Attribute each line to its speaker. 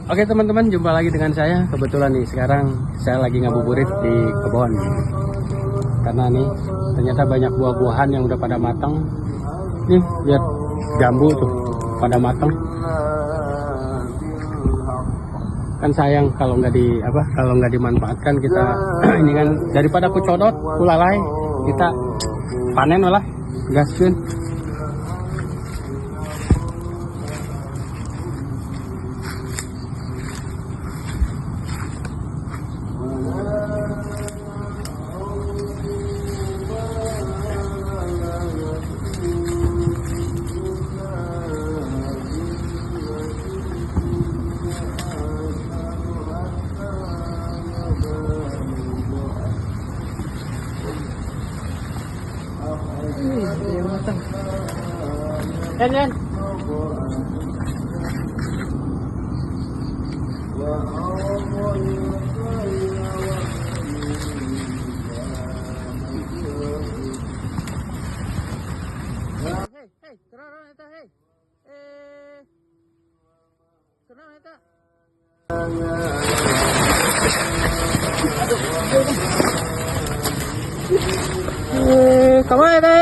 Speaker 1: Oke teman-teman, jumpa lagi dengan saya. Kebetulan nih sekarang saya lagi ngabuburit di kebun. Karena nih ternyata banyak buah-buahan yang udah pada matang. Nih lihat jambu tuh pada matang. Kan sayang kalau nggak dimanfaatkan kita. Ini kan daripada kucodot, kulalai, kita panen malah gaskeun. Yan. Hey, kenapa eta hey? Kenapa eta? Kemana eta?